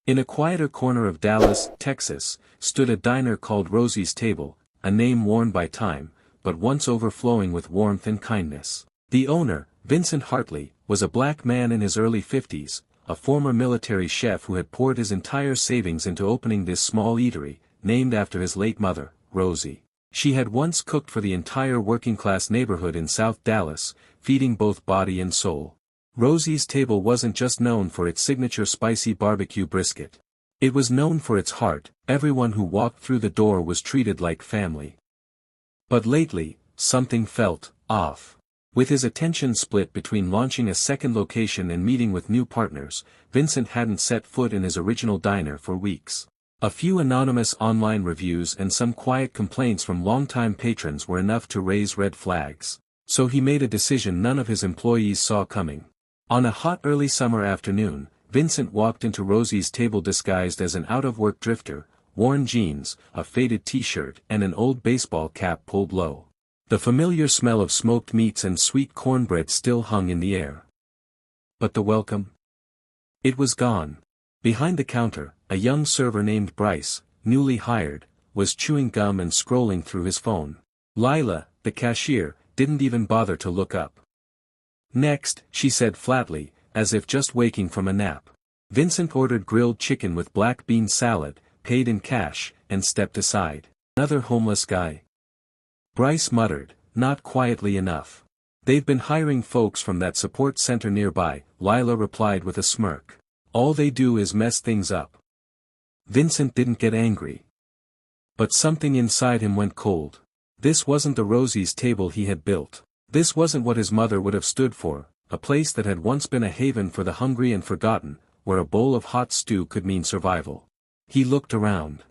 In a quieter corner of Dallas, Texas, stood a diner called Rosie's Table, a name worn by time, but once overflowing with warmth and kindness. The owner, Vincent Hartley, was a black man in his early 50s, a former military chef who had poured his entire savings into opening this small eatery, named after his late mother, Rosie. She had once cooked for the entire working-class neighborhood in South Dallas, feeding both body and soul. Rosie's Table wasn't just known for its signature spicy barbecue brisket. It was known for its heart. Everyone who walked through the door was treated like family. But lately, something felt off. With his attention split between launching a second location and meeting with new partners, Vincent hadn't set foot in his original diner for weeks. A few anonymous online reviews and some quiet complaints from longtime patrons were enough to raise red flags. So he made a decision none of his employees saw coming. On a hot early summer afternoon, Vincent walked into Rosie's Table disguised as an out-of-work drifter, worn jeans, a faded t-shirt and an old baseball cap pulled low. The familiar smell of smoked meats and sweet cornbread still hung in the air. But the welcome? It was gone. Behind the counter, a young server named Bryce, newly hired, was chewing gum and scrolling through his phone. Lila, the cashier, didn't even bother to look up. "Next," she said flatly, as if just waking from a nap. Vincent ordered grilled chicken with black bean salad, paid in cash, and stepped aside. "Another homeless guy?" Bryce muttered, "Not quietly enough. They've been hiring folks from that support center nearby," Lila replied with a smirk. "All they do is mess things up." Vincent didn't get angry. But something inside him went cold. This wasn't the Rosie's Table he had built. This wasn't what his mother would have stood for, a place that had once been a haven for the hungry and forgotten, where a bowl of hot stew could mean survival. He looked around.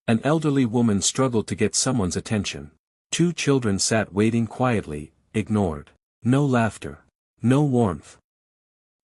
An elderly woman struggled to get someone's attention. 2 children sat waiting quietly, ignored. No laughter. No warmth.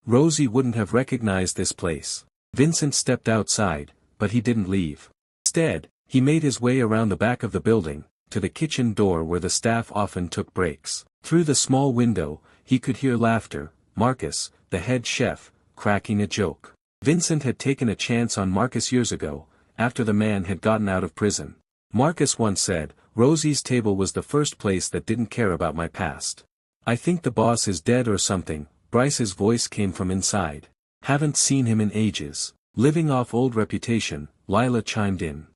Rosie wouldn't have recognized this place. Vincent stepped outside, but he didn't leave. Instead, he made his way around the back of the building, to the kitchen door where the staff often took breaks. Through the small window, he could hear laughter. Marcus, the head chef, cracking a joke. Vincent had taken a chance on Marcus years ago, after the man had gotten out of prison. Marcus once said, "Rosie's Table was the first place that didn't care about my past. I think the boss is dead or something." Bryce's voice came from inside. "Haven't seen him in ages." Living off old reputation, Lila chimed in.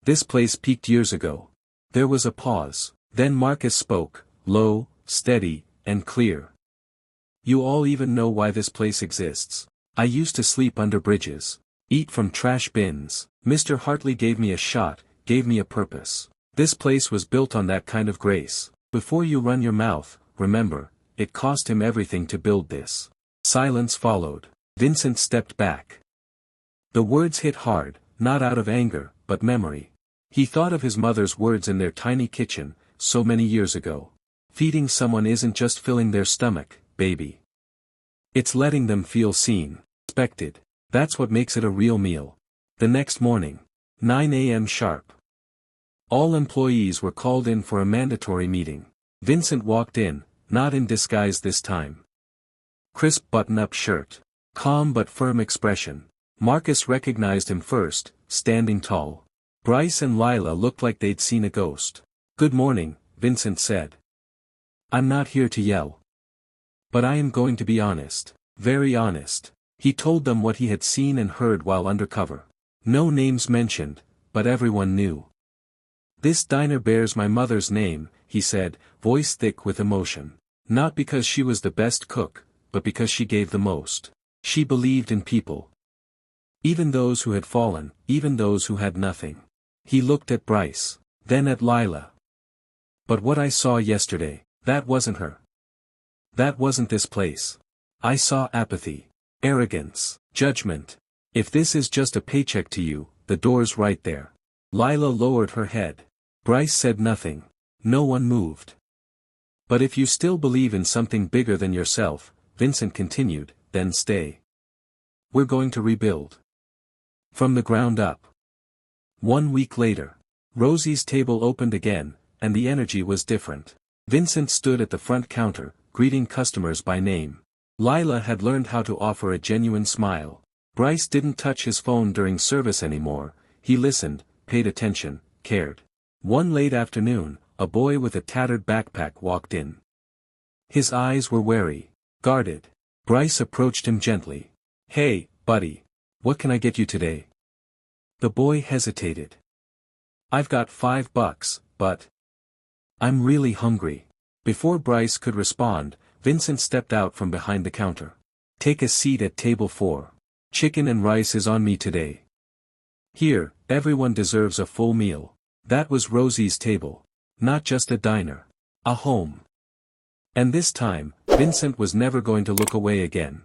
"This place peaked years ago." There was a pause. Then Marcus spoke, low, steady, and clear. "You all even know why this place exists? I used to sleep under bridges. Eat from trash bins. Mr. Hartley gave me a shot, gave me a purpose. This place was built on that kind of grace. Before you run your mouth, remember, it cost him everything to build this." Silence followed. Vincent stepped back. The words hit hard, not out of anger, but memory. He thought of his mother's words in their tiny kitchen, so many years ago. "Feeding someone isn't just filling their stomach, baby. It's letting them feel seen, respected. That's what makes it a real meal." The next morning, 9 a.m. sharp. All employees were called in for a mandatory meeting. Vincent walked in, not in disguise this time. Crisp button-up shirt. Calm but firm expression. Marcus recognized him first, standing tall. Bryce and Lila looked like they'd seen a ghost. "Good morning," Vincent said. "I'm not here to yell. But I am going to be honest. Very honest." He told them what he had seen and heard while undercover. No names mentioned, but everyone knew. "This diner bears my mother's name," he said, voice thick with emotion. "Not because she was the best cook, but because she gave the most. She believed in people. Even those who had fallen, even those who had nothing." He looked at Bryce, then at Lila. "But what I saw yesterday, that wasn't her. That wasn't this place. I saw apathy, arrogance, judgment. If this is just a paycheck to you, the door's right there." Lila lowered her head. Bryce said nothing. No one moved. "But if you still believe in something bigger than yourself," Vincent continued, "then stay. We're going to rebuild. From the ground up." 1 week later, Rosie's Table opened again, and the energy was different. Vincent stood at the front counter, greeting customers by name. Lila had learned how to offer a genuine smile. Bryce didn't touch his phone during service anymore. He listened, paid attention, cared. One late afternoon, a boy with a tattered backpack walked in. His eyes were wary, guarded. Bryce approached him gently. "Hey, buddy. What can I get you today?" The boy hesitated. "I've got $5, but I'm really hungry." Before Bryce could respond, Vincent stepped out from behind the counter. "Take a seat at table 4. Chicken and rice is on me today. Here, everyone deserves a full meal." That was Rosie's table. Not just a diner. A home. And this time, Vincent was never going to look away again.